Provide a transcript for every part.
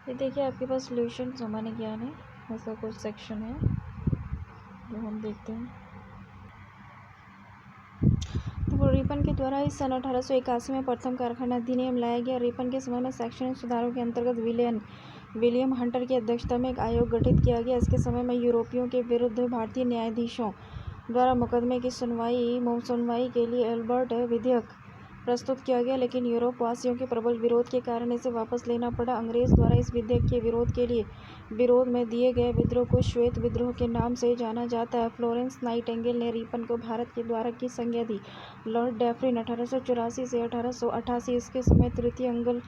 ये देखिए आपके पास सॉल्यूशन सामान्य ज्ञान है, ऐसा कुछ सेक्शन है जो हम देखते हैं। तो रिपन के द्वारा इस सन 1881 में प्रथम कारखाना अधिनियम लाया गया। रिपन के समय में शैक्षणिक सुधारों के अंतर्गत विलियम हंटर की अध्यक्षता में एक आयोग गठित किया गया। इसके समय में यूरोपियों के विरुद्ध भारतीय न्यायाधीशों द्वारा मुकदमे की सुनवाई के लिए एल्बर्ट विधेयक प्रस्तुत किया गया, लेकिन यूरोप वासियों के प्रबल विरोध के कारण इसे वापस लेना पड़ा। अंग्रेज द्वारा इस विधेयक के विरोध में दिए गए विद्रोह को श्वेत विद्रोह के नाम से जाना जाता है। फ्लोरेंस नाइटिंगेल ने रिपन को भारत के द्वारा की संज्ञा दी। लॉर्ड डैफरिन 1884 से 1888 इसके समय तृतीय अंग्ल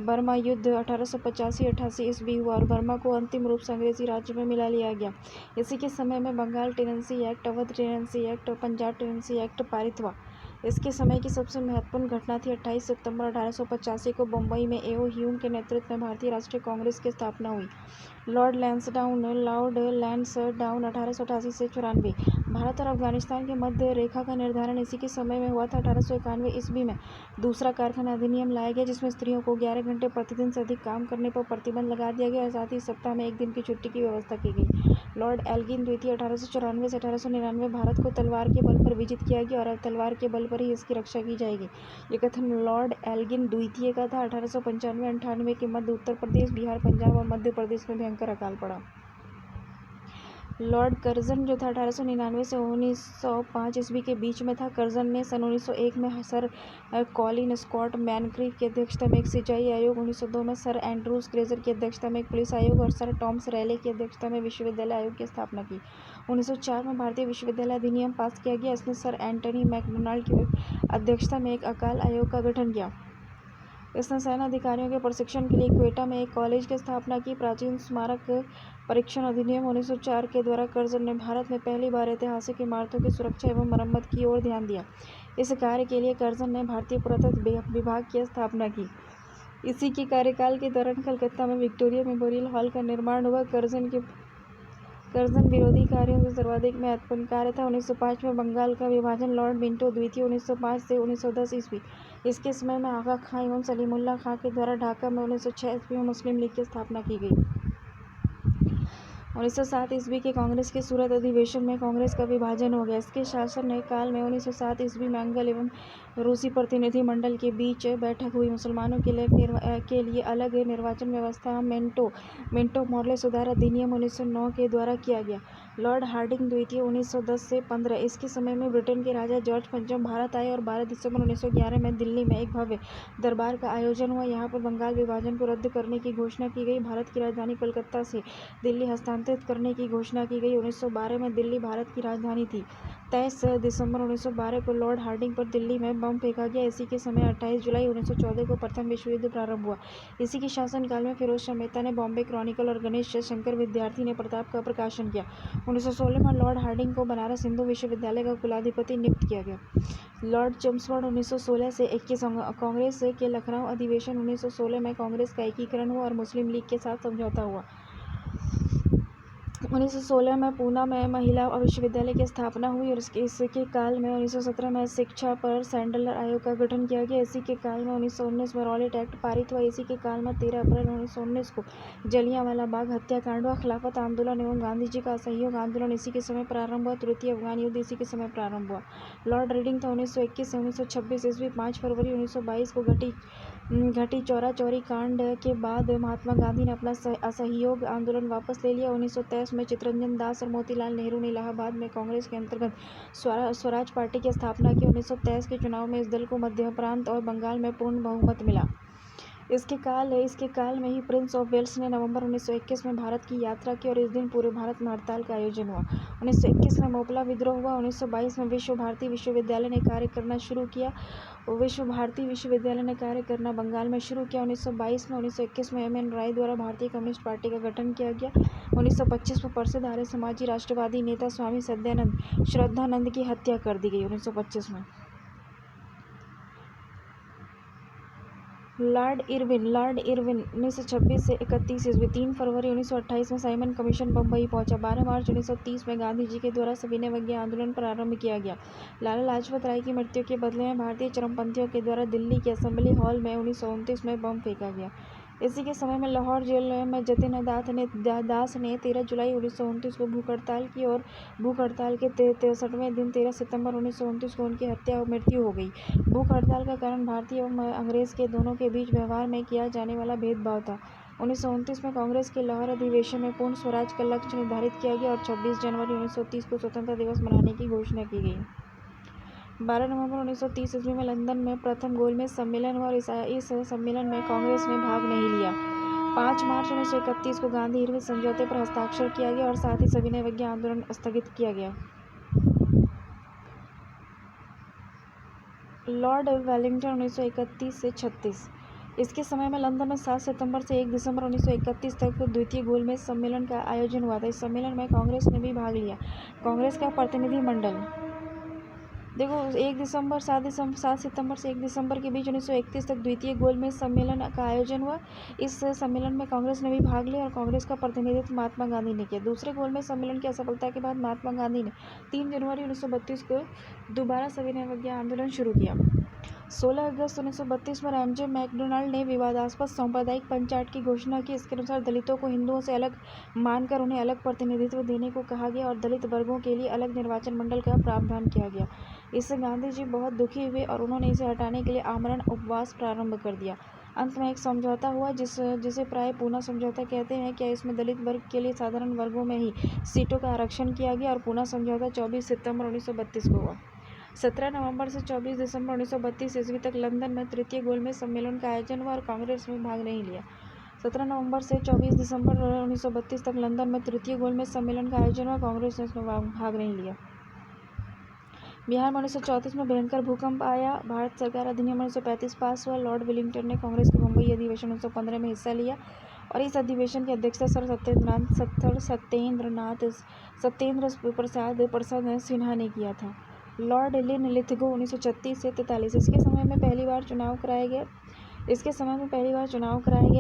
बर्मा युद्ध 1885-88 ईस्वी हुआ और बर्मा को अंतिम रूप से अंग्रेजी राज्य में मिला लिया गया। इसी के समय में Bengal tenancy act, Awadh tenancy act और पंजाब टेनेंसी एक्ट पारित हुआ। इसके समय की सबसे महत्वपूर्ण घटना थी 28 सितंबर 1885 को बम्बई में ए.ओ. ह्यूम के नेतृत्व में भारतीय राष्ट्रीय कांग्रेस की स्थापना हुई। लॉर्ड लैंसडाउन 1888 से 94। भारत और अफगानिस्तान के मध्य रेखा का निर्धारण इसी के समय में हुआ था। 1891 ईस्वी में दूसरा कारखाना अधिनियम लाया गया, जिसमें स्त्रियों को 11 घंटे प्रतिदिन से अधिक काम करने पर प्रतिबंध लगा दिया गया और साथ ही सप्ताह में एक दिन की छुट्टी की व्यवस्था की गई। लॉर्ड एल्गिन द्वितीय 1894 से 1899 भारत को तलवार के बल पर विजित किया गया और अब तलवार के बल पर ही इसकी रक्षा की जाएगी। ये कथन लॉर्ड एल्गिन द्वितीय का था। 1895-98 के मध्य उत्तर प्रदेश, बिहार, पंजाब और मध्य प्रदेश में भयंकर अकाल पड़ा। लॉर्ड कर्जन जो था 1899 से 1905 ईस्वी के बीच में था। कर्जन ने सन 1901 में सर कॉलिन स्कॉट मैनक्रीफ की अध्यक्षता में एक सिंचाई आयोग, 1902 में सर एंड्रूज फ्रेजर की अध्यक्षता में एक पुलिस आयोग और सर टॉमस रैले की अध्यक्षता में विश्वविद्यालय आयोग की स्थापना की। 1904 में भारतीय विश्वविद्यालय अधिनियम पास किया गया। इसने सर एंटनी मैकडोनाल्ड की अध्यक्षता में एक अकाल आयोग का गठन किया। इसने सेना अधिकारियों के प्रशिक्षण के लिए क्वेटा में एक कॉलेज की स्थापना की। प्राचीन स्मारक परीक्षण अधिनियम 1904 के द्वारा कर्जन ने भारत में पहली बार ऐतिहासिक इमारतों की सुरक्षा एवं मरम्मत की ओर ध्यान दिया। इस कार्य के लिए कर्जन ने भारतीय पुरातत्व विभाग की स्थापना की। इसी के कार्यकाल के दौरान कलकत्ता में विक्टोरिया मेमोरियल हॉल का निर्माण हुआ। कर्जन विरोधी कार्यों से सर्वाधिक महत्वपूर्ण कार्य था 1905 में बंगाल का विभाजन। लॉर्ड मिंटो द्वितीय 1905 से 1910 ईस्वी इसके समय में आगा खां एवं सलीमुल्लाह खां के द्वारा ढाका में 1906 ईस्वी में मुस्लिम लीग की स्थापना की गई। 1907 ईस्वी के कांग्रेस के सूरत अधिवेशन में कांग्रेस का विभाजन हो गया। इसके शासन काल में 1907 ईस्वी में अंग्ल एवं रूसी प्रतिनिधि मंडल के बीच बैठक हुई। मुसलमानों के लिए अलग निर्वाचन व्यवस्था मिंटो मॉर्ले सुधार अधिनियम 1909 के द्वारा किया गया। लॉर्ड हार्डिंग द्वितीय 1910 से 15 इसके समय में ब्रिटेन के राजा जॉर्ज पंचम भारत आए और 12 दिसंबर 1911 में दिल्ली में एक भव्य दरबार का आयोजन हुआ। यहाँ पर बंगाल विभाजन को रद्द करने की घोषणा की गई। भारत की राजधानी कोलकाता से दिल्ली हस्तांतरित करने की घोषणा की गई। 1912 में दिल्ली भारत की राजधानी थी। 23 दिसंबर 1912 को लॉर्ड हार्डिंग पर दिल्ली में बम फेंका गया। इसी के समय 28 जुलाई 1914 को प्रथम विश्व युद्ध प्रारंभ हुआ। इसी के शासनकाल में फिरोज शाह मेहता ने बॉम्बे क्रॉनिकल और गणेश शंकर विद्यार्थी ने प्रताप का प्रकाशन किया। 1916 में लॉर्ड हार्डिंग को बनारस हिंदू विश्वविद्यालय का कुलाधिपति नियुक्त किया गया। लॉर्ड चेम्सफोर्ड 1916 से 21 कांग्रेस के लखनऊ अधिवेशन 1916 में कांग्रेस का एकीकरण हुआ और मुस्लिम लीग के साथ समझौता हुआ। 1916 में पूना में महिला विश्वविद्यालय की स्थापना हुई और इसके काल में 1917 में शिक्षा पर सैंडलर आयोग का गठन किया गया। इसी के काल में 1919 में रॉलेट एक्ट पारित हुआ। इसी के काल में 13 अप्रैल 1919 को जलियांवाला बाग हत्याकांड हुआ। खिलाफत आंदोलन एवं गांधी जी का असहयोग आंदोलन इसी के समय प्रारंभ हुआ। तृतीय अफगान युद्ध इसी के समय प्रारंभ हुआ। लॉर्ड रीडिंग था 1921 से 1926 ईस्वी। 5 फरवरी 1922 को घटी चौरा चौरी कांड के बाद महात्मा गांधी ने अपना असहयोग आंदोलन वापस ले लिया। 1923 में चित्तरंजन दास और मोतीलाल नेहरू ने इलाहाबाद में कांग्रेस के अंतर्गत स्वराज पार्टी की स्थापना की। 1923 के चुनाव में इस दल को मध्य प्रांत और बंगाल में पूर्ण बहुमत मिला। इसके काल में ही प्रिंस ऑफ वेल्स ने नवंबर 1921 में भारत की यात्रा की और इस दिन पूरे भारत में हड़ताल का आयोजन हुआ। 1921 में मोपला विद्रोह हुआ। 1922 में विश्व भारती विश्वविद्यालय ने कार्य करना शुरू किया। बंगाल में शुरू किया। 1922 में 1921 में M.N. राय द्वारा भारतीय कम्युनिस्ट पार्टी का गठन किया गया। 1925 में प्रसिद्ध आर्य समाजी राष्ट्रवादी नेता स्वामी श्रद्धानंद की हत्या कर दी गई। 1925 में लॉर्ड इरविन 1926 से 31 ईस्वी। 3 फरवरी 1928 में साइमन कमीशन बम्बई पहुंचा। 12 मार्च 1930 में गांधी जी के द्वारा सविनय अवज्ञा आंदोलन प्रारंभ किया गया। लाला लाजपत राय की मृत्यु के बदले में भारतीय चरमपंथियों के द्वारा दिल्ली के असेंबली हॉल में 1929 में बम फेंका गया। इसी के समय में लाहौर जेल में जतिन दास ने 13 जुलाई 1929 को भूख हड़ताल की और भूख हड़ताल के 63वें दिन 13 सितंबर 1929 को उनकी मृत्यु हो गई। भूख हड़ताल का कारण भारतीय एवं अंग्रेज के दोनों के बीच व्यवहार में किया जाने वाला भेदभाव था। 1929 में कांग्रेस के लाहौर अधिवेशन में पूर्ण स्वराज का लक्ष्य निर्धारित किया गया और 26 जनवरी 1930 को स्वतंत्रता दिवस मनाने की घोषणा की गई। 12 नवंबर 1930 ईस्वी में लंदन में प्रथम गोलमेज सम्मेलन हुआ और इस सम्मेलन में कांग्रेस ने भाग नहीं लिया। 5 मार्च 1931 को गांधी इरविन समझौते पर हस्ताक्षर किया गया और साथ ही सविनय अवज्ञा आंदोलन स्थगित किया गया। लॉर्ड वेलिंगटन 1931 से 36। इसके समय में लंदन में 7 सितंबर से 1 दिसंबर 1931 तक द्वितीय गोलमेज सम्मेलन का आयोजन हुआ था। इस सम्मेलन में कांग्रेस ने भी भाग लिया। कांग्रेस का प्रतिनिधि मंडल देखो 7 सितंबर से 1 दिसंबर के बीच 1931 तक द्वितीय गोलमेज सम्मेलन का आयोजन हुआ। इस सम्मेलन में कांग्रेस ने भी भाग लिया और कांग्रेस का प्रतिनिधित्व महात्मा गांधी ने किया। दूसरे गोलमेज सम्मेलन की असफलता के बाद महात्मा गांधी ने 3 जनवरी 1932 को दोबारा सविनय अवज्ञा आंदोलन शुरू किया। 16 अगस्त 1932 में रैमजे मैकडोनाल्ड ने विवादास्पद सांप्रदायिक पंचायत की घोषणा की। इसके अनुसार दलितों को हिंदुओं से अलग मानकर उन्हें अलग प्रतिनिधित्व देने को कहा गया और दलित वर्गों के लिए अलग निर्वाचन मंडल का प्रावधान किया गया। इससे गांधी जी बहुत दुखी हुए और उन्होंने इसे हटाने के लिए आमरण उपवास प्रारंभ कर दिया। अंत में एक समझौता हुआ जिसे प्राय पूना समझौता कहते हैं। क्या इसमें दलित वर्ग के लिए साधारण वर्गों में ही सीटों का आरक्षण किया गया और पूना समझौता 24 सितंबर 1932 को हुआ। 17 नवंबर से 24 दिसंबर 1932 ईस्वी तक लंदन में तृतीय गोलमेज सम्मेलन का आयोजन हुआ और कांग्रेस में भाग नहीं लिया। 17 नवंबर से 24 दिसंबर 1932 तक लंदन में तृतीय गोलमेज सम्मेलन का आयोजन हुआ, कांग्रेस ने इसमें भाग नहीं लिया। बिहार में 1934 में भयंकर भूकंप आया। भारत सरकार अधिनियम 1935 पास हुआ। लॉर्ड वेलिंगटन ने कांग्रेस के मुंबई अधिवेशन 1915 में हिस्सा लिया और इस अधिवेशन की अध्यक्षता सर सत्येंद्र प्रसाद सिन्हा ने किया था। लॉर्ड लिनलिथगो 1936 से 43। इसके समय में पहली बार चुनाव कराए गए।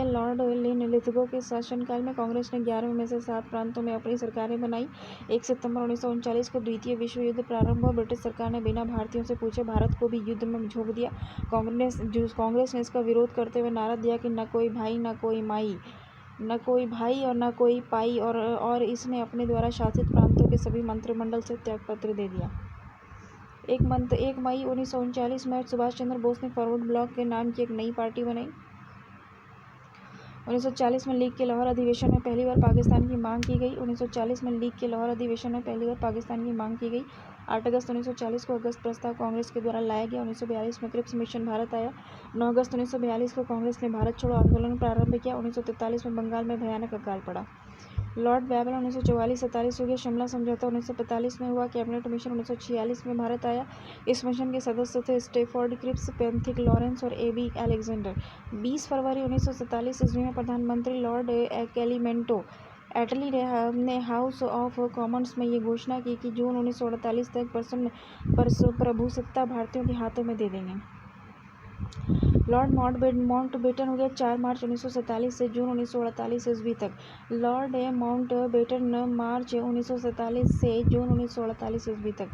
लॉर्ड लिनलिथगो के शासनकाल में कांग्रेस ने 11 में से 7 प्रांतों में अपनी सरकारें बनाई। 1 सितंबर 1939 को द्वितीय विश्व युद्ध प्रारंभ हुआ। ब्रिटिश सरकार ने बिना भारतीयों से पूछे भारत को भी युद्ध में झोंक दिया। कांग्रेस ने इसका विरोध करते हुए नारा दिया कि न कोई भाई न कोई माई, न कोई भाई और न कोई पाई, और इसने अपने द्वारा शासित प्रांतों के सभी मंत्रिमंडल से त्यागपत्र दे दिया। 1 मई 1939 में सुभाष चंद्र बोस ने फॉरवर्ड ब्लॉक के नाम की एक नई पार्टी बनाई। 1940 में लीग के लाहौर अधिवेशन में पहली बार पाकिस्तान की मांग की गई। 8 अगस्त 1940 को अगस्त प्रस्ताव कांग्रेस के द्वारा लाया गया। 1942 में क्रिप्स मिशन भारत आया। 9 अगस्त 1942 को कांग्रेस ने भारत छोड़ो आंदोलन प्रारंभ किया। 1943 में बंगाल में भयानक अकाल पड़ा। लॉर्ड बैबल 1944-47 हो गया। शिमला समझौता 1945 में हुआ। कैबिनेट मिशन 1946 में भारत आया। इस मिशन के सदस्य थे स्टेफोर्ड क्रिप्स, पेंथिक लॉरेंस और ए.बी. अलेक्जेंडर। 20 फरवरी 1947 ईस्वी में प्रधानमंत्री लॉर्ड कैलिमेंटो एटली ने हाउस ऑफ कॉमन्स में ये घोषणा की कि जून 1948 तक प्रभुसत्ता भारतीयों के हाथों में दे देंगे। लॉर्ड माउंटबेटन हो गया 4 मार्च 1947 से जून 1948 ईस्वी तक। लॉर्ड माउंटबेटन मार्च 1947 से जून 1948 ईस्वी तक।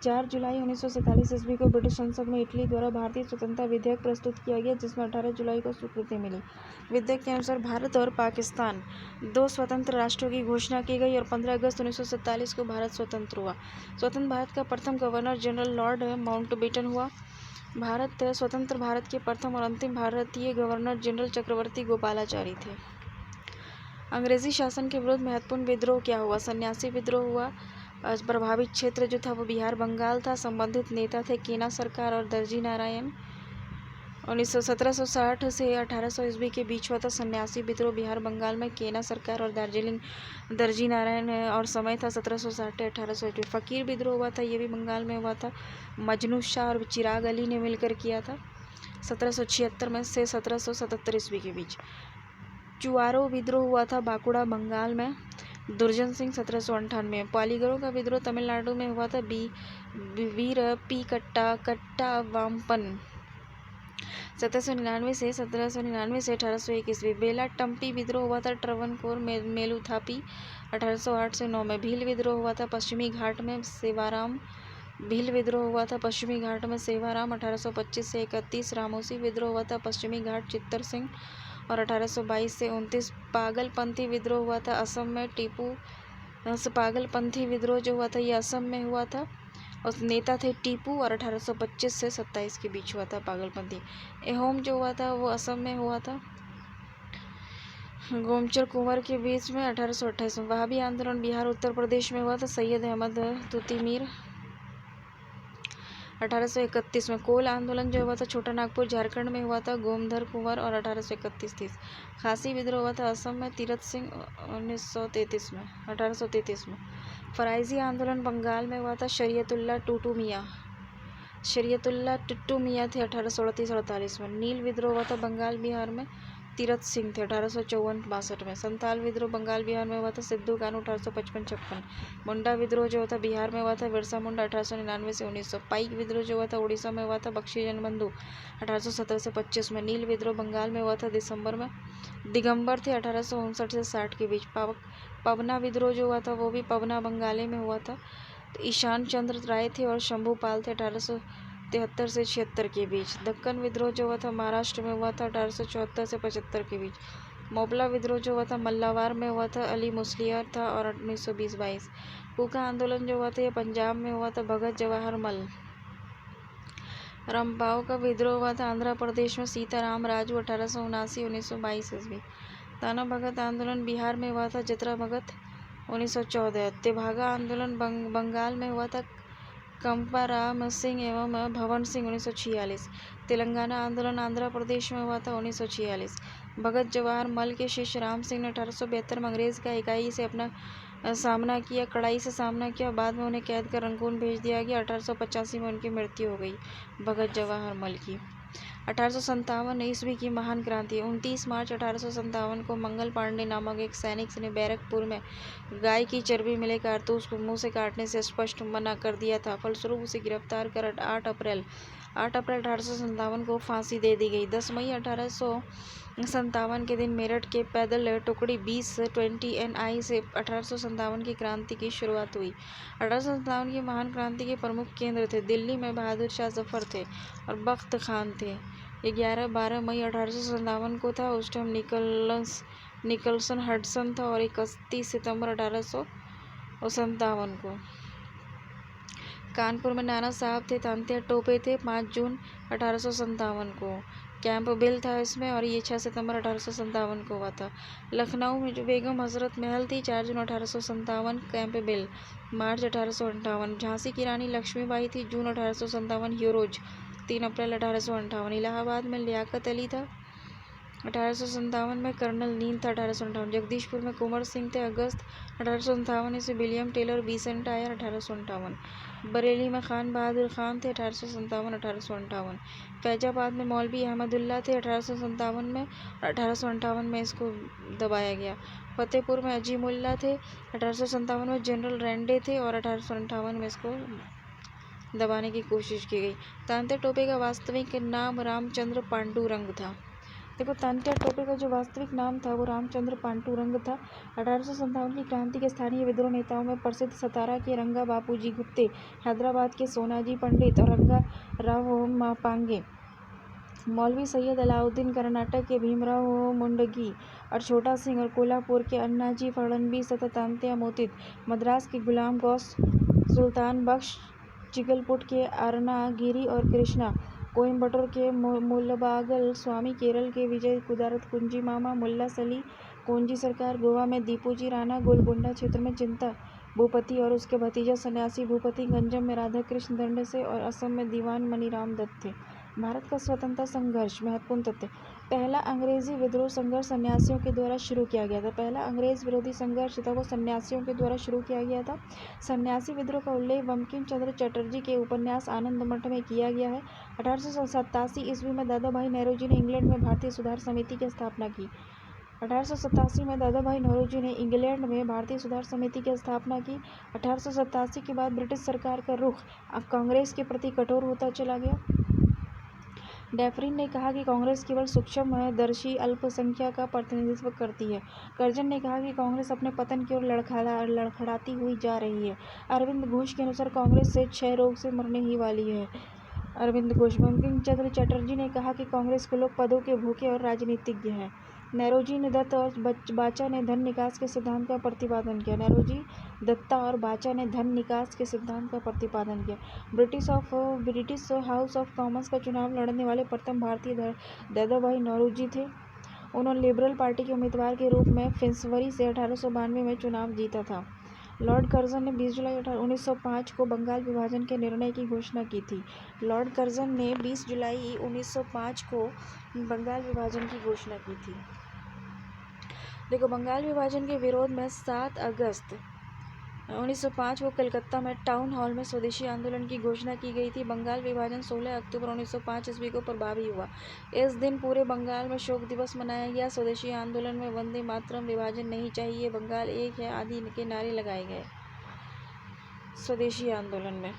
4 जुलाई 1947 ईस्वी को ब्रिटिश संसद में इटली द्वारा भारतीय स्वतंत्रता विधेयक प्रस्तुत किया गया, जिसमें 18 जुलाई को स्वीकृति मिली। विधेयक के अनुसार भारत और पाकिस्तान 2 स्वतंत्र राष्ट्रों की घोषणा की गई और 15 अगस्त 1947 को भारत स्वतंत्र हुआ। स्वतंत्र भारत का प्रथम गवर्नर जनरल लॉर्ड माउंटबेटन हुआ। स्वतंत्र भारत के प्रथम और अंतिम भारतीय गवर्नर जनरल चक्रवर्ती गोपालाचारी थे। अंग्रेजी शासन के विरुद्ध महत्वपूर्ण विद्रोह क्या हुआ? सन्यासी विद्रोह हुआ। प्रभावित क्षेत्र जो था वो बिहार बंगाल था। संबंधित नेता थे केना सरकार और दर्जी नारायण। 1760 से 1800 ईस्वी के बीच हुआ था सन्यासी विद्रोह बिहार बंगाल में। केना सरकार और दर्जी नारायण और समय था 1760 से 1800 ईस्वी। फकीर विद्रोह हुआ था, ये भी बंगाल में हुआ था। मजनू शाह और चिराग अली ने मिलकर किया था 1776 में से 1777 ईस्वी के बीच। चुआरो विद्रोह हुआ था बांकुड़ा बंगाल में। दुर्जन सिंह 1798। पालीगरों का विद्रोह तमिलनाडु में हुआ था। वीर पी कट्टा वामपन 1799 से 1801 ईस्वी। बेला टम्पी विद्रोह हुआ था ट्रवनकोर मेलुथापी 1808 से 9 में। भील विद्रोह हुआ था पश्चिमी घाट में सेवाराम। 1825 से 31। रामोसी विद्रोह हुआ था पश्चिमी घाट चित्तर सिंह और 1822 से 29 पागलपंथी विद्रोह हुआ था असम में। टीपू पागलपंथी विद्रोह जो हुआ था ये असम में हुआ था और नेता थे टीपू और 1825 से 27 के बीच हुआ था पागलपंथी। एहोम जो हुआ था वो असम में हुआ था गोमचर कुंवर के बीच में 1828 में। वहाबी आंदोलन बिहार उत्तर प्रदेश में हुआ था सैयद अहमद तुतीमीर 1831 में। कोल आंदोलन जो हुआ था छोटा नागपुर झारखंड में हुआ था गोमधर कुंवर और 1831 खासी विद्रोह हुआ था असम में तीरथ सिंह 1833 में। फराइजी आंदोलन बंगाल में हुआ था शरीयतुल्लाह टिट्टू मियाँ थे 1838-48 में। नील विद्रोह हुआ था बंगाल बिहार में तीरथ सिंह थे 1854-62 में। संताल विद्रोह बंगाल बिहार में हुआ था सिद्धू कानू 1855-56। मुंडा विद्रोह जो हुआ था बिहार में हुआ था बिरसा मुंडा 1899 से 1900। पाइक विद्रोह जो हुआ था उड़ीसा में हुआ था बख्शी जनबंधु 1817 से 25 में। नील विद्रोह बंगाल में हुआ था दिसंबर में। दिगंबर थे 1859 से 60 के बीच। पवना विद्रोह जो हुआ था वो भी पवना बंगाली में हुआ था। तो ईशान चंद्र राय थे और शंभू पाल थे 1873 से 76 के बीच। दक्कन विद्रोह जो हुआ था महाराष्ट्र में हुआ था 1874 से 75 के बीच। मोबला विद्रोह जो हुआ था मल्लावार में हुआ था अली मुस्लियार था और 1920-22। कूका आंदोलन जो हुआ था ये पंजाब में हुआ था भगत जवाहर मल। रंपाओ का विद्रोह हुआ था आंध्र प्रदेश में सीताराम राजू 1879-1922 ईस्वी। ताना भगत आंदोलन बिहार में हुआ था जतरा भगत 1914। तेभागा आंदोलन बंगाल में हुआ था कंपाराम सिंह एवं भवन सिंह 1946। तेलंगाना आंदोलन आंध्र प्रदेश में हुआ था 1946। भगत जवाहर मल के शिष्य राम सिंह ने 1872 में अंग्रेज का इकाई से अपना सामना किया कड़ाई से सामना किया। बाद में उन्हें कैद कर रंगून भेज दिया गया। 1885 में उनकी मृत्यु हो गई भगत जवाहर मल की। 1857 ईस्वी की महान क्रांति। 29 मार्च 1857 को मंगल पांडे नामक एक सैनिक ने बैरकपुर में गाय की चर्बी मिले कारतूस को मुंह से काटने से स्पष्ट मना कर दिया था। फलस्वरूप उसे गिरफ्तार कर 8 अप्रैल 1857 को फांसी दे दी गई। 10 मई 1857 के दिन मेरठ के पैदल टुकड़ी 20 NI से 1857 की क्रांति की शुरुआत हुई। 1857 की महान क्रांति के प्रमुख केंद्र थे दिल्ली में बहादुर शाह जफर थे और बख्त खान थे। 11-12 मई 1857 को था। उस टाइम निकलसन हडसन था और 31 सितंबर 1857 को कानपुर में नाना साहब थे। तांत्या टोपे थे 5 जून 1857 को। कैंप बिल था इसमें और ये 6 सितंबर 1857 को हुआ था। लखनऊ में जो बेगम हजरत महल थी 4 जून 1857 कैंप बिल मार्च 1858। झांसी की रानी लक्ष्मीबाई थी जून 1857 यूरोज 3 अप्रैल 1858। इलाहाबाद में लियाकत अली था 1857 में। कर्नल नील था 1858। जगदीशपुर में कुंवर सिंह थे अगस्त 1857 से। विलियम टेलर बीसेंट आयर 1858। बरेली में खान बहादुर खान थे 1857-1858। फैजाबाद में मौलवी अहमदुल्ला थे 1857 में। 1858 में इसको दबाया गया। फतेहपुर में अजीमुल्ला थे 1857 में। जनरल रेंडे थे और 1858 में इसको दबाने की कोशिश की गई। तांत्या टोपे का वास्तविक नाम रामचंद्र पांडुरंग था। देखो तांत्या टोपे का जो वास्तविक नाम था वो रामचंद्र पांडुरंग था। 1857 की क्रांति के स्थानीय विद्रोह नेताओं में प्रसिद्ध सतारा के रंगा बापूजी गुप्ते, हैदराबाद के सोनाजी पंडित और रंगा राव मापांगे, मौलवी सैयद अलाउद्दीन, कर्नाटक के भीमराव मुंडगी और छोटा सिंह और कोल्हापुर के अन्नाजी फडणवीस तथा तांत्या मोतित, मद्रास के गुलाम गौस, सुल्तान बख्श, चिगलपुट के अरना गिरी और कृष्णा, कोयम्बटूर के मुलबागल स्वामी, केरल के विजय कुदारत कुंजी मामा, मुल्ला सली कोंजी सरकार, गोवा में दीपूजी राणा, गोलकुंडा क्षेत्र में चिंता भूपति और उसके भतीजा सन्यासी भूपति, गंजम में राधा कृष्ण दंड से और असम में दीवान मनीराम दत्त थे। भारत का स्वतंत्रता संघर्ष। महत्वपूर्ण तथ्य। पहला अंग्रेजी विद्रोह संघर्ष सन्यासियों के द्वारा शुरू किया गया था। पहला अंग्रेज विरोधी संघर्ष था वो सन्यासियों के द्वारा शुरू किया गया था। सन्यासी विद्रोह का उल्लेख बंकिम चंद्र चटर्जी के उपन्यास आनंद मठ में किया गया है। 1887 ईस्वी में दादा भाई नेहरू ने इंग्लैंड में भारतीय सुधार समिति की स्थापना की। 1887 में दादा भाई नेहरू ने इंग्लैंड में भारतीय सुधार समिति की स्थापना की। 1887 के बाद ब्रिटिश सरकार का रुख कांग्रेस के प्रति कठोर होता चला गया। डेफरिन ने कहा कि कांग्रेस केवल सूक्ष्मदर्शी अल्पसंख्यक का प्रतिनिधित्व करती है। कर्जन ने कहा कि कांग्रेस अपने पतन की ओर लड़खड़ाती हुई जा रही है। अरविंद घोष के अनुसार कांग्रेस से क्षय रोग से मरने ही वाली है। अरविंद घोष। बंकिम चंद्र चटर्जी ने कहा कि कांग्रेस के लोग पदों के भूखे और राजनीतिज्ञ हैं। नौरोजी दत्त और बाचा ने धन निकास के सिद्धांत का प्रतिपादन किया। नौरोजी दत्ता और बाचा ने धन निकास के सिद्धांत का प्रतिपादन किया। ब्रिटिश हाउस ऑफ कॉमन्स का चुनाव लड़ने वाले प्रथम भारतीय दादाभाई नौरोजी थे। उन्होंने लिबरल पार्टी के उम्मीदवार के रूप में फरवरी से 1892 में चुनाव जीता था। लॉर्ड कर्जन ने 20 जुलाई 1905 को बंगाल विभाजन के निर्णय की घोषणा की थी। लॉर्ड कर्जन ने 20 जुलाई 1905 को बंगाल विभाजन की घोषणा की थी। देखो, बंगाल विभाजन के विरोध में 7 अगस्त 1905 को कलकत्ता में टाउन हॉल में स्वदेशी आंदोलन की घोषणा की गई थी। बंगाल विभाजन 16 अक्टूबर 1905 ईस्वी को प्रभावी हुआ। इस दिन पूरे बंगाल में शोक दिवस मनाया गया। स्वदेशी आंदोलन में वंदे मातरम, विभाजन नहीं चाहिए, बंगाल एक है आदि के नारे लगाए गए। स्वदेशी आंदोलन में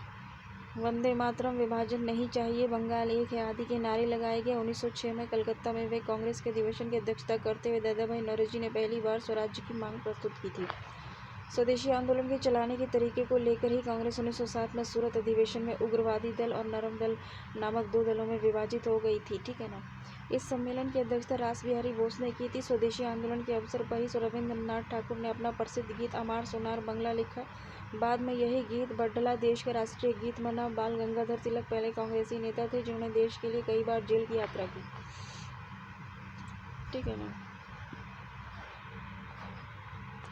वंदे मातरम, विभाजन नहीं चाहिए, बंगाल एक है आदि के नारे लगाए गए। 1906 में कलकत्ता में वे कांग्रेस के अधिवेशन की अध्यक्षता करते हुए दादाभाई नौरोजी ने पहली बार स्वराज्य की मांग प्रस्तुत की थी। स्वदेशी आंदोलन के चलाने के तरीके को लेकर ही कांग्रेस 1907 में सूरत अधिवेशन में उग्रवादी दल और नरम दल नामक 2 दलों में विभाजित हो गई थी। ठीक है ना। इस सम्मेलन की अध्यक्षता रास बिहारी बोस ने की थी। स्वदेशी आंदोलन के अवसर पर ही रविंद्रनाथ ठाकुर ने अपना प्रसिद्ध गीत अमार सोनार बंगला लिखा। बाद में यही गीत बड्डला देश का राष्ट्रीय गीत बना। बाल गंगाधर तिलक पहले कांग्रेसी नेता थे जिन्होंने देश के लिए कई बार जेल की यात्रा की। ठीक है ना।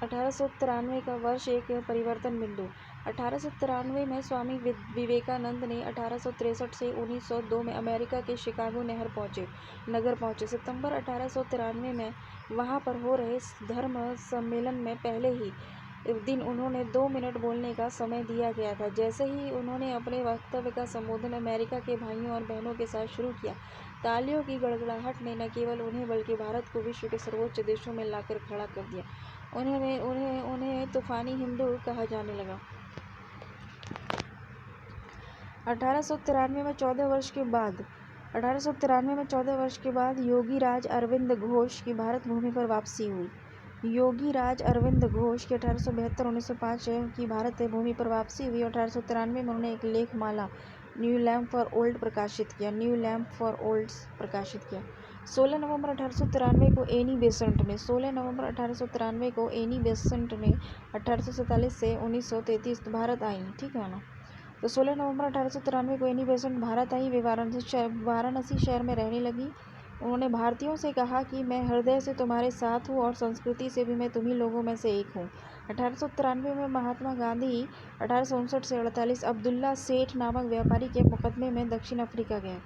1893 का वर्ष एक परिवर्तन बिंदु। 1893 में स्वामी विवेकानंद ने 1863 से 1902 में अमेरिका के शिकागो नगर पहुंचे। सितंबर 1893 में वहां पर हो रहे धर्म सम्मेलन में पहले ही दिन उन्होंने 2 मिनट बोलने का समय दिया गया था। जैसे ही उन्होंने अपने वक्तव्य का संबोधन अमेरिका के भाइयों और बहनों के साथ शुरू किया, तालियों की गड़गड़ाहट ने न केवल उन्हें बल्कि भारत को विश्व के सर्वोच्च देशों में लाकर खड़ा कर दिया। उन्हें तूफानी हिंदू कहा जाने लगा। 1893 में 14 वर्ष के बाद योगी राज अरविंद घोष की भारत भूमि पर वापसी हुई। योगी राज अरविंद घोष की 1872-1905 की भारत भूमि पर वापसी हुई। 1893 में उन्होंने एक लेख माला न्यू लैम्प फॉर ओल्ड प्रकाशित किया। 16 नवंबर 1893 को एनी बेसेंट ने 1847 से 1933 भारत आई। ठीक है ना। तो 16 नवंबर 1893 को एनी बेसेंट भारत आई। वे वाराणसी शहर में रहने लगी। उन्होंने भारतीयों से कहा कि मैं हृदय से तुम्हारे साथ हूँ और संस्कृति से भी मैं तुम्ही लोगों में से एक हूँ। 1893 में महात्मा गांधी 1859 से 48 अब्दुल्ला सेठ नामक व्यापारी के मुकदमे में दक्षिण अफ्रीका गए।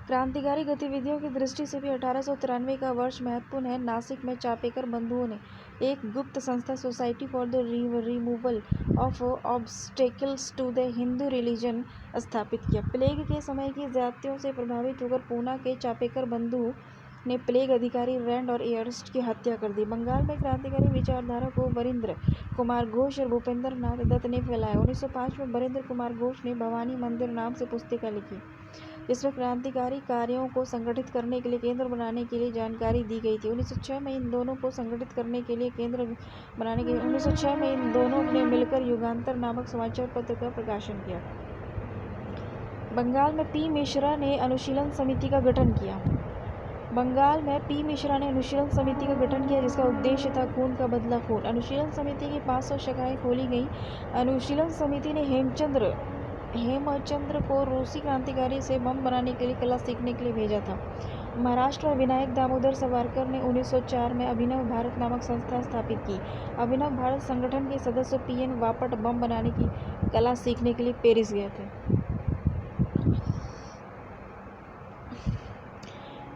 क्रांतिकारी गतिविधियों की दृष्टि से भी 1893 का वर्ष महत्वपूर्ण है। नासिक में चापेकर बंधुओं ने एक गुप्त संस्था society for the removal of obstacles to the Hindu religion स्थापित किया। प्लेग के समय की ज्यादतियों से प्रभावित होकर पूना के चापेकर बंधु ने प्लेग अधिकारी रैंड और एयर्स्ट की हत्या कर दी। बंगाल में क्रांतिकारी विचारधारा को वरिंद्र कुमार घोष और भूपेंद्र नाथ दत्त ने फैलाया। 1905 में वरिंद्र कुमार घोष ने भवानी मंदिर नाम से पुस्तिका लिखी, जिसमें क्रांतिकारी कार्यों को संगठित करने के लिए केंद्र बनाने के लिए जानकारी दी गई थी। 1906 में इन दोनों को संगठित करने के लिए 1906 में इन दोनों ने मिलकर युगांतर नामक समाचार पत्र का प्रकाशन किया। बंगाल में पी मिश्रा ने अनुशीलन समिति का गठन किया। जिसका उद्देश्य था खून का बदला खून। अनुशीलन समिति की 500 शाखाएं खोली गई। अनुशीलन समिति ने हेमचंद्र को रूसी क्रांतिकारी से बम बनाने के लिए कला सीखने के लिए भेजा था। महाराष्ट्र में विनायक दामोदर सावरकर ने 1904 में अभिनव भारत नामक संस्था स्थापित की। अभिनव भारत संगठन के सदस्य पीएन वापट बम बनाने की कला सीखने के लिए पेरिस गए थे।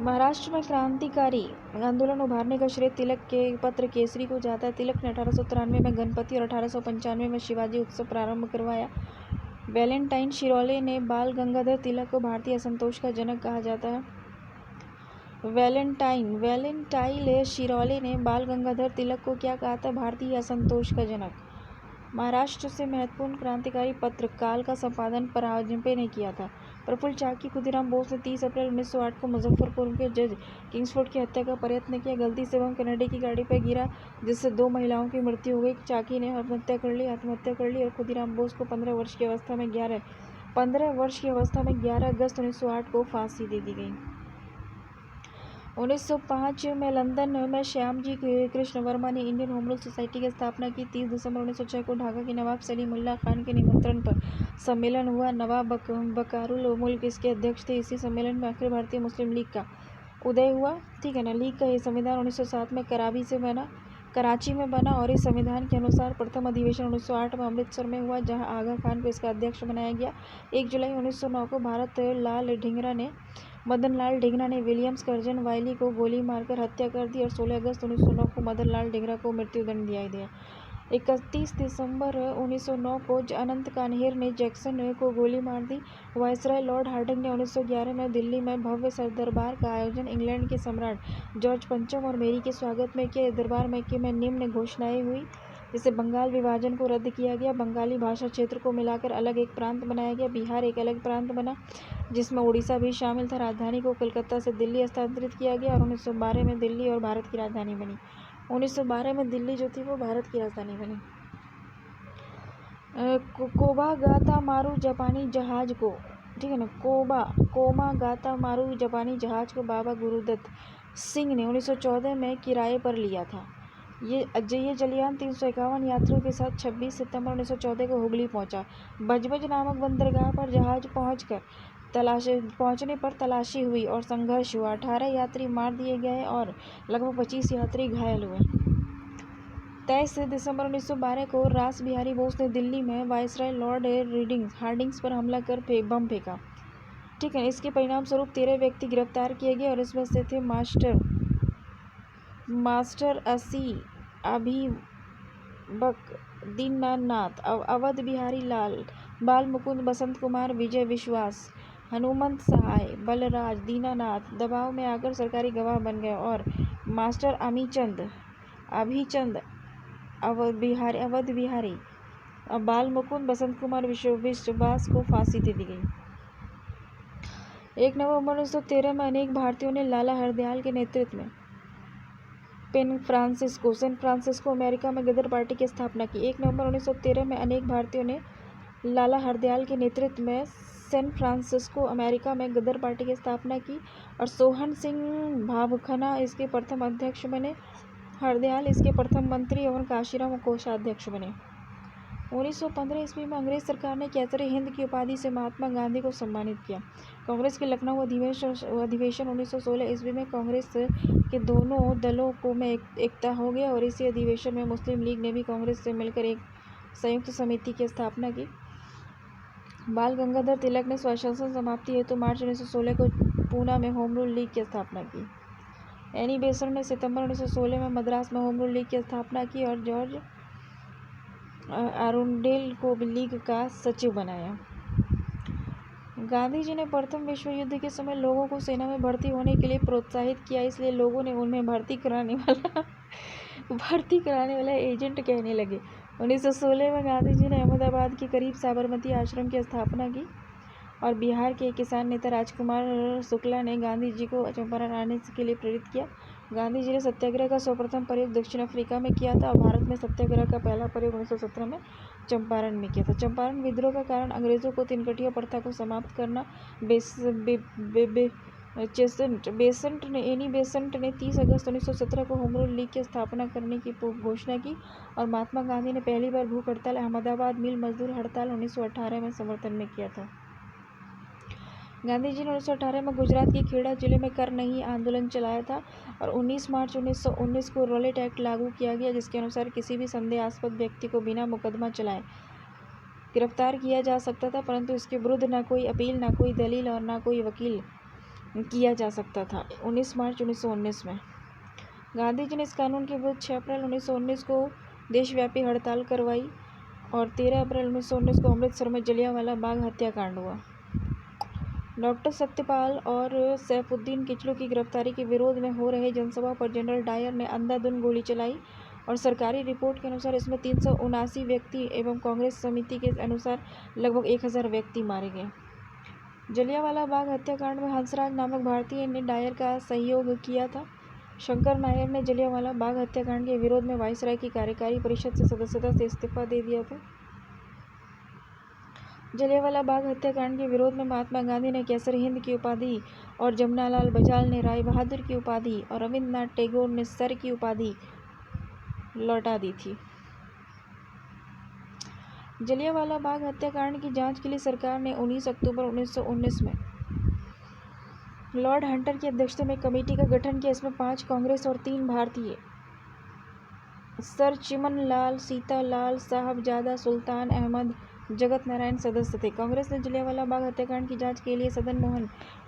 महाराष्ट्र में क्रांतिकारी आंदोलन उभारने का श्रेय तिलक के पत्र केसरी को जाता है। तिलक ने 1893 में गणपति और 1895 में शिवाजी उत्सव प्रारंभ करवाया। वैलेंटाइन शिरोले ने बाल गंगाधर तिलक को भारतीय असंतोष का जनक कहा जाता है। वैलेंटाइन शिरोले ने बाल गंगाधर तिलक को क्या कहा था? भारतीय असंतोष का जनक। महाराष्ट्र से महत्वपूर्ण क्रांतिकारी पत्र काल का संपादन परांजपे ने किया था। प्रफुल्ल चाकी खुदीराम बोस ने 30 अप्रैल 1908 को मुजफ्फरपुर के जज किंग्सफोर्ड की हत्या का प्रयत्न किया। गलती से बम कनेडी की गाड़ी पर गिरा, जिससे 2 महिलाओं की मृत्यु हो गई। चाकी ने आत्महत्या कर ली और खुदीराम बोस को 15 वर्ष की अवस्था में 11 अगस्त 1908 को फांसी दे दी गई। 1905 में लंदन में श्यामजी कृष्ण वर्मा ने इंडियन होम रूल सोसाइटी की स्थापना की। 30 दिसंबर 1906 को ढाका के नवाब सलीमुल्लाह खान के निमंत्रण पर सम्मेलन हुआ। नवाब बकारुल मुल्क इसके अध्यक्ष थे। इसी सम्मेलन में अखिल भारतीय मुस्लिम लीग का उदय हुआ। ठीक है ना। लीग का ये संविधान 1907 में कराची में बना और इस संविधान के अनुसार प्रथम अधिवेशन 1908 में अमृतसर में हुआ, जहां आगा खान को इसका अध्यक्ष बनाया गया। 1 जुलाई 1909 को मदन लाल ढींगरा ने विलियम्स कर्जन वाइली को गोली मारकर हत्या कर दी और 16 अगस्त 1909 को मदन लाल ढींगरा को मृत्युदंड दिया गया। 31 दिसंबर 1909 को अनंत कान्हेर ने जैक्सन को गोली मार दी। वायसराय लॉर्ड हार्डिंग ने 1911 में दिल्ली में भव्य दरबार का आयोजन इंग्लैंड के सम्राट जॉर्ज पंचम और मेरी के स्वागत में किया। दरबार में निम्न घोषणाएं हुई, जिससे बंगाल विभाजन को रद्द किया गया, बंगाली भाषा क्षेत्र को मिलाकर अलग एक प्रांत बनाया गया, बिहार एक अलग प्रांत बना जिसमें उड़ीसा भी शामिल था, राजधानी को कलकत्ता से दिल्ली स्थानांतरित किया गया और 1912 में दिल्ली और भारत की राजधानी बनी। 1912 में दिल्ली जो थी वो भारत की राजधानी बनी। कोमागातामारू जापानी जहाज को, ठीक है ना, कोमागातामारू जापानी जहाज को बाबा गुरुदत्त सिंह ने 1914 में किराए पर लिया था। ये जलयान 351 यात्रियों के साथ 26 सितंबर 1914 को हुगली पहुंचा। बजबज नामक बंदरगाह पर जहाज पहुंचने पर तलाशी हुई और संघर्ष हुआ। 18 यात्री मार दिए गए और लगभग 25 यात्री घायल हुए। 23 दिसंबर 1912 को रास बिहारी बोस ने दिल्ली में वायसराय लॉर्ड हार्डिंग्स पर हमला कर बम फेंका। ठीक है। इसके परिणाम स्वरूप 13 व्यक्ति गिरफ्तार किए गए और इसमें से थे मास्टर असी अभिबक दीनानाथ, अवध बिहारी लाल, बाल मुकुंद, बसंत कुमार, विजय विश्वास, हनुमंत सहाय, बलराज, दीनानाथ दबाव में आकर सरकारी गवाह बन गए और मास्टर अभिचंद, अवध बिहारी, बाल मुकुंद, बसंत कुमार, विश्वास को फांसी दे दी गई। 1 नवंबर 1913 में अनेक भारतीयों ने लाला हरदयाल के नेतृत्व में सैन फ्रांसिस्को अमेरिका में गदर पार्टी की स्थापना की। 1 नवंबर 1913 में अनेक भारतीयों ने लाला हरदयाल के नेतृत्व में सैन फ्रांसिस्को अमेरिका में गदर पार्टी की स्थापना की और सोहन सिंह भाभखना इसके प्रथम अध्यक्ष बने। हरदयाल इसके प्रथम मंत्री एवं काशीराम कोषाध्यक्ष बने। 1915 ईस्वी में अंग्रेज सरकार ने कैसरे हिंद की उपाधि से महात्मा गांधी को सम्मानित किया। कांग्रेस के लखनऊ अधिवेशन 1916 ईस्वी में कांग्रेस के दोनों दलों में एकता हो गया और इसी अधिवेशन में मुस्लिम लीग ने भी कांग्रेस से मिलकर एक संयुक्त समिति की स्थापना की। बाल गंगाधर तिलक ने स्वशासन समाप्ति हेतु मार्च 1916 को पूना में होम रूल लीग की स्थापना की। एनी बेसेंट ने सितंबर 1916 में मद्रास में होम रूल लीग की स्थापना की और जॉर्ज आरुंडेल को लीग का सचिव बनाया। गांधी जी ने प्रथम विश्व युद्ध के समय लोगों को सेना में भर्ती होने के लिए प्रोत्साहित किया, इसलिए लोगों ने उन्हें भर्ती कराने वाला एजेंट कहने लगे। 1916 में गांधी जी ने अहमदाबाद के करीब साबरमती आश्रम की स्थापना की और बिहार के किसान नेता राजकुमार शुक्ला ने गांधी जी को चंपारण आने के लिए प्रेरित किया। गांधी जी ने सत्याग्रह का सर्वप्रथम प्रयोग दक्षिण अफ्रीका में किया था और भारत में सत्याग्रह का पहला प्रयोग 1917 में चंपारण में किया था। चंपारण विद्रोह का कारण अंग्रेजों को तिनकटिया प्रथा को समाप्त करना। एनी बेसेंट ने 30 अगस्त 1917 को होम रूल लीग की स्थापना करने की घोषणा की और महात्मा गांधी ने पहली बार भूख हड़ताल अहमदाबाद मिल मजदूर हड़ताल 1918 में समर्थन में किया था। गांधी जी ने 1918 में गुजरात के खेड़ा जिले में कर नहीं आंदोलन चलाया था और 19 मार्च 1919 को रॉलेट एक्ट लागू किया गया, जिसके अनुसार किसी भी संदेहास्पद व्यक्ति को बिना मुकदमा चलाए गिरफ्तार किया जा सकता था, परंतु इसके विरुद्ध न कोई अपील, न कोई दलील और न कोई वकील किया जा सकता था। 19 मार्च 1919 में गांधी जी ने इस कानून के विरुद्ध 6 अप्रैल 1919 को देशव्यापी हड़ताल करवाई और 13 अप्रैल 1919 को अमृतसर में जलियांवाला बाग हत्याकांड हुआ। डॉक्टर सत्यपाल और सैफुद्दीन किचलू की गिरफ्तारी के विरोध में हो रहे जनसभा पर जनरल डायर ने अंधाधुंध गोली चलाई और सरकारी रिपोर्ट के अनुसार इसमें 379 व्यक्ति एवं कांग्रेस समिति के अनुसार लगभग 1000 व्यक्ति मारे गए। जलियांवाला बाग हत्याकांड में हंसराज नामक भारतीय ने डायर का सहयोग किया था। शंकर नायर ने जलियांवाला बाग हत्याकांड के विरोध में वायसराय की कार्यकारी परिषद से सदस्यता से इस्तीफा दे दिया था। जलियांवाला बाग हत्याकांड के विरोध में महात्मा गांधी ने केसर हिंद की उपाधि और जमनालाल बजाज ने राय बहादुर की उपाधि और रविंद्रनाथ टैगोर ने सर की उपाधि लौटा दी थी। जलियांवाला बाग हत्याकांड की जांच के लिए सरकार ने 19 अक्टूबर 1919 में लॉर्ड हंटर की अध्यक्षता में कमेटी का गठन किया। इसमें 5 कांग्रेस और 3 भारतीय सर चिमन लाल, सीतालाल, साहबजादा सुल्तान अहमद, जगत नारायण सदस्य थे। कांग्रेस ने जलियांवाला बाग हत्याकांड की जांच के लिए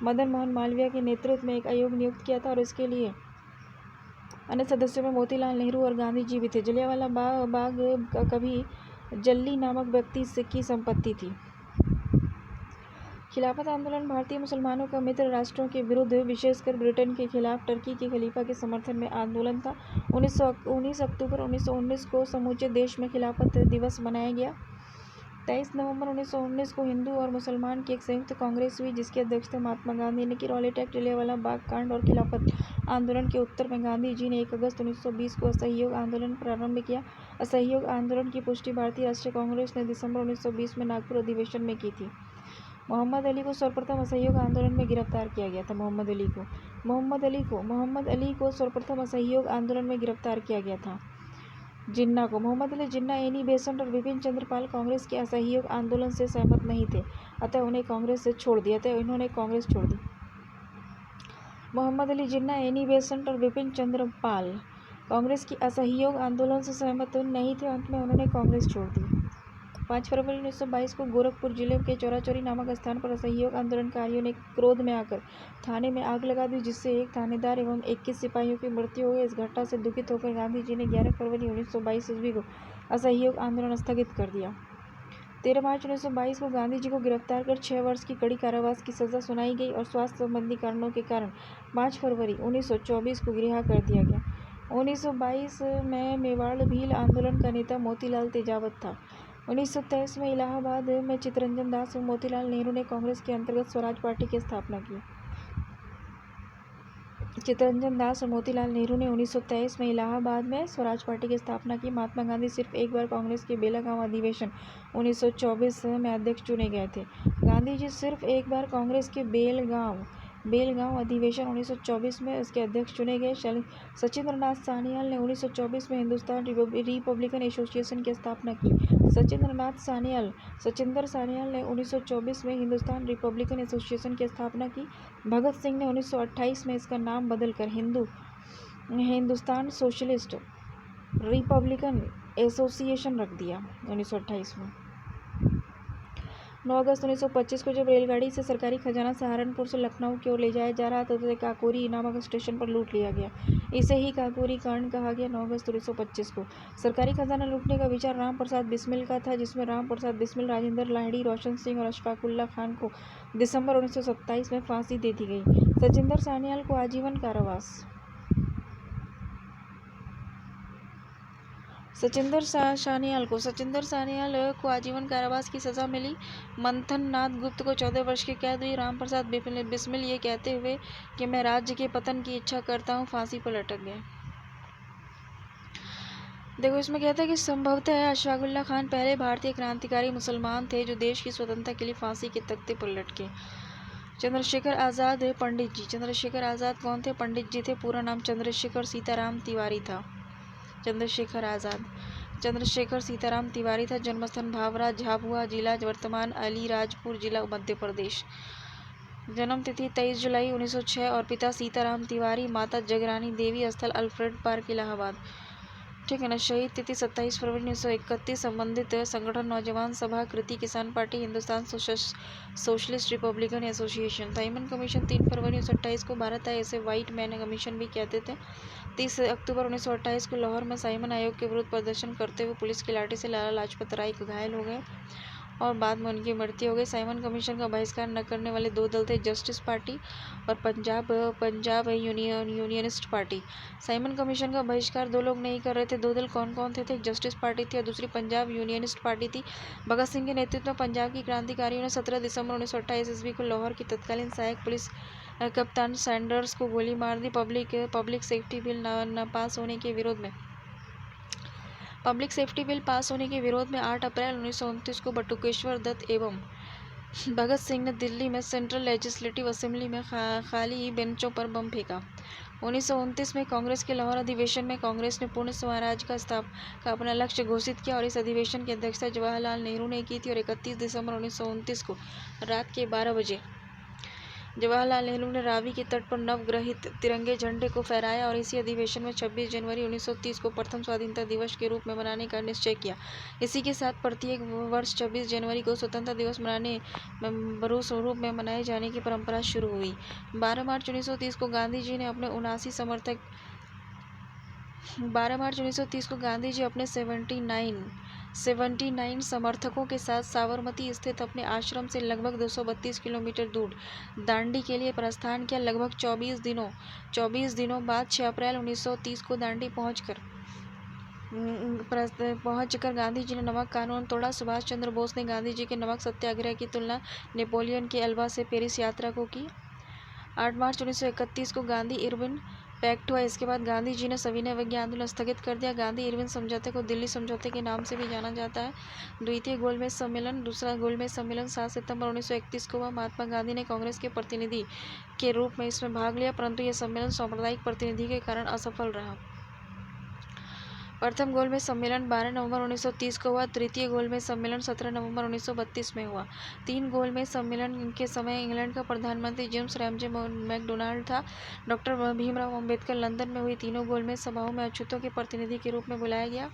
मदन मोहन मालवीय के नेतृत्व में एक आयोग नियुक्त किया था और इसके लिए अन्य सदस्यों में मोतीलाल नेहरू और गांधी जी भी थे। जलियांवाला बाग कभी जल्ली नामक व्यक्ति की संपत्ति थी। खिलाफत आंदोलन भारतीय मुसलमानों का मित्र राष्ट्रों के विरुद्ध, विशेषकर ब्रिटेन के खिलाफ टर्की के खलीफा के समर्थन में आंदोलन था। 19 अक्टूबर 1919 को समूचे देश में खिलाफत दिवस मनाया गया। 23 नवंबर 1919 को हिंदू और मुसलमान की एक संयुक्त कांग्रेस हुई, जिसकी अध्यक्षता महात्मा गांधी ने की। रॉलेट एक्ट, जलियांवाला बाग कांड और खिलाफत आंदोलन के उत्तर में गांधी जी ने 1 अगस्त 1920 को असहयोग आंदोलन प्रारंभ किया। असहयोग आंदोलन की पुष्टि भारतीय राष्ट्रीय कांग्रेस ने दिसंबर 1920 में नागपुर अधिवेशन में की थी। मोहम्मद अली को सर्वप्रथम असहयोग आंदोलन में गिरफ्तार किया गया था। मोहम्मद अली को सर्वप्रथम असहयोग आंदोलन में गिरफ्तार किया गया था। मोहम्मद अली जिन्ना, एनी बेसेंट और विपिन चंद्र पाल कांग्रेस के असहयोग आंदोलन से सहमत नहीं थे, अतः इन्होंने कांग्रेस छोड़ दी। मोहम्मद अली जिन्ना, एनी बेसेंट और विपिन चंद्र पाल कांग्रेस की असहयोग आंदोलन से सहमत नहीं थे, अंत में उन्होंने कांग्रेस छोड़ दी। 5 फरवरी 1922 को गोरखपुर जिले के चौराचौरी नामक स्थान पर असहयोग आंदोलनकारियों ने क्रोध में आकर थाने में आग लगा दी, जिससे 1 थानेदार एवं 21 सिपाहियों की मृत्यु हो गई। इस घटना से दुखित होकर गांधी जी ने 11 फरवरी 1922 ईस्वी को असहयोग आंदोलन स्थगित कर दिया। 13 मार्च 1922 को गांधी जी को गिरफ्तार कर 6 वर्ष की कड़ी कारावास की सजा सुनाई गई और स्वास्थ्य संबंधी कारणों के कारण 5 फरवरी 1924 को रिहा कर दिया गया। 1922 में मेवाड़ भील आंदोलन का नेता मोतीलाल तेजावत था। 1923 में इलाहाबाद में चित्तरंजन दास एवं मोतीलाल नेहरू ने कांग्रेस के अंतर्गत स्वराज पार्टी की स्थापना की। चित्तरंजन दास और मोतीलाल नेहरू ने 1923 में इलाहाबाद में स्वराज पार्टी की स्थापना की। महात्मा गांधी सिर्फ एक बार कांग्रेस के बेलगांव अधिवेशन 1924 में अध्यक्ष चुने गए थे। गांधी जी सिर्फ एक बार कांग्रेस के बेलगांव अधिवेशन 1924 में इसके अध्यक्ष चुने गए। सचिंद्रनाथ सान्याल ने 1924 में हिंदुस्तान रिपब्लिकन एसोसिएशन की स्थापना की। सचिंदर सान्याल ने 1924 में हिंदुस्तान रिपब्लिकन एसोसिएशन की स्थापना की। भगत सिंह ने 1928 में इसका नाम बदलकर हिंदुस्तान सोशलिस्ट रिपब्लिकन एसोसिएशन रख दिया 1928 में। 9 अगस्त 1925 को जब रेलगाड़ी से सरकारी खजाना सहारनपुर से लखनऊ की ओर ले जाया जा रहा था तो काकोरी नामक स्टेशन पर लूट लिया गया। इसे ही काकोरी कांड कहा गया। 9 अगस्त 1925 को सरकारी खजाना लूटने का विचार राम प्रसाद बिस्मिल का था, जिसमें राम प्रसाद बिस्मिल, राजेंद्र लाहिड़ी, रोशन सिंह और अशफाकुल्ला खान को दिसंबर 1927 में फांसी दे दी गई। सचिंदर सान्याल को आजीवन कारावास। सचिंदर सान्याल को आजीवन कारावास की सजा मिली। मंथन नाथ गुप्त को 14 वर्ष की कैद हुई। राम प्रसाद बिस्मिल ये कहते हुए कि मैं राज्य के पतन की इच्छा करता हूँ, फांसी पर लटक गए। देखो इसमें कहता है कि संभवतः अशफाकुल्ला खान पहले भारतीय क्रांतिकारी मुसलमान थे जो देश की स्वतंत्रता के लिए फांसी के तख्ते पर लटके। चंद्रशेखर आज़ाद पंडित जी। चंद्रशेखर आज़ाद कौन थे? पंडित जी थे। पूरा नाम चंद्रशेखर सीताराम तिवारी था। चंद्रशेखर सीताराम तिवारी था। जन्मस्थान भावरा, झाबुआ जिला, वर्तमान अलीराजपुर जिला, मध्य प्रदेश। जन्म तिथि 23 जुलाई 1906 और पिता सीताराम तिवारी, माता जगरानी देवी, स्थल अल्फ्रेड पार्क, इलाहाबाद। ठीक है ना। शहीद तिथि 27 फरवरी 1931। संबंधित संगठन नौजवान सभा, कृति किसान party, Hindustan socialist Republican association. Simon commission 3 फरवरी 1928 को भारत आए, इसे व्हाइट मैन कमीशन भी कहते थे। 30 अक्टूबर 1928 को लाहौर में साइमन आयोग के विरुद्ध प्रदर्शन करते हुए पुलिस की लाठी से लाला लाजपत राय घायल हो गए और बाद में उनकी मृत्यु हो गई। साइमन कमीशन का बहिष्कार न करने वाले 2 दल थे, जस्टिस पार्टी और Punjab unionist party. Simon commission का बहिष्कार 2 लोग नहीं कर रहे थे। 2 दल कौन कौन थे? एक जस्टिस पार्टी थी और दूसरी पंजाब यूनियनिस्ट पार्टी थी। भगत सिंह के नेतृत्व में पंजाब की क्रांतिकारियों ने 17 दिसंबर 1928 ईस्वी को लाहौर की तत्कालीन सहायक पुलिस कप्तान सैंडर्स को गोली मार दी। पब्लिक सेफ्टी बिल न पास होने के विरोध में पब्लिक सेफ्टी बिल पास होने के विरोध में 8 अप्रैल 1929 को बटुकेश्वर दत्त एवं भगत सिंह ने दिल्ली में सेंट्रल लेजिस्लेटिव असेंबली में खाली बेंचों पर बम फेंका। 1929 में कांग्रेस के लाहौर अधिवेशन में कांग्रेस ने पूर्ण स्वराज का अपना लक्ष्य घोषित किया और इस अधिवेशन की अध्यक्षता जवाहरलाल नेहरू ने की थी और 31 दिसंबर 1929 को रात के 12 बजे जवाहरलाल नेहरू ने रावी के तट पर नवग्रहित तिरंगे झंडे को फहराया और इसी अधिवेशन में 26 जनवरी 1930 को प्रथम स्वाधीनता दिवस के रूप में मनाने का निश्चय किया। इसी के साथ प्रत्येक वर्ष 26 जनवरी को स्वतंत्रता दिवस मनाने बरूस रूप में मनाए जाने की परंपरा शुरू हुई। 12 मार्च 1930 को गांधी जी अपने 79 समर्थकों के साथ साबरमती स्थित अपने आश्रम से लगभग 232 किलोमीटर दूर दांडी के लिए प्रस्थान किया। लगभग 24 दिनों बाद 6 अप्रैल 1930 को दांडी पहुंचकर गांधी जी ने नमक कानून तोड़ा। सुभाष चंद्र बोस ने गांधी जी के नमक सत्याग्रह की तुलना नेपोलियन के अल्वा से पेरिस यात्रा को की। 8 मार्च 1931 को गांधी इरविन पैक्ट हुआ। इसके बाद गांधी जी ने सविनय अवज्ञा आंदोलन स्थगित कर दिया। गांधी इरविन समझौते को दिल्ली समझौते के नाम से भी जाना जाता है। द्वितीय गोलमेज सम्मेलन। दूसरा गोलमेज सम्मेलन 7 सितंबर 1931 को हुआ। महात्मा गांधी ने कांग्रेस के प्रतिनिधि के रूप में इसमें भाग लिया, परंतु यह सम्मेलन सांप्रदायिक प्रतिनिधि के कारण असफल रहा। प्रथम गोलमेज सम्मेलन 12 नवंबर 1930 को हुआ। तृतीय गोलमेज सम्मेलन 17 नवंबर 1932 में हुआ। 3 गोलमेज सम्मेलन के समय इंग्लैंड का प्रधानमंत्री जेम्स रैमजे मैकडोनाल्ड था। डॉक्टर भीमराव अम्बेडकर लंदन में हुई तीनों गोलमेज सभाओं में अछूतों के प्रतिनिधि के रूप में बुलाया गया।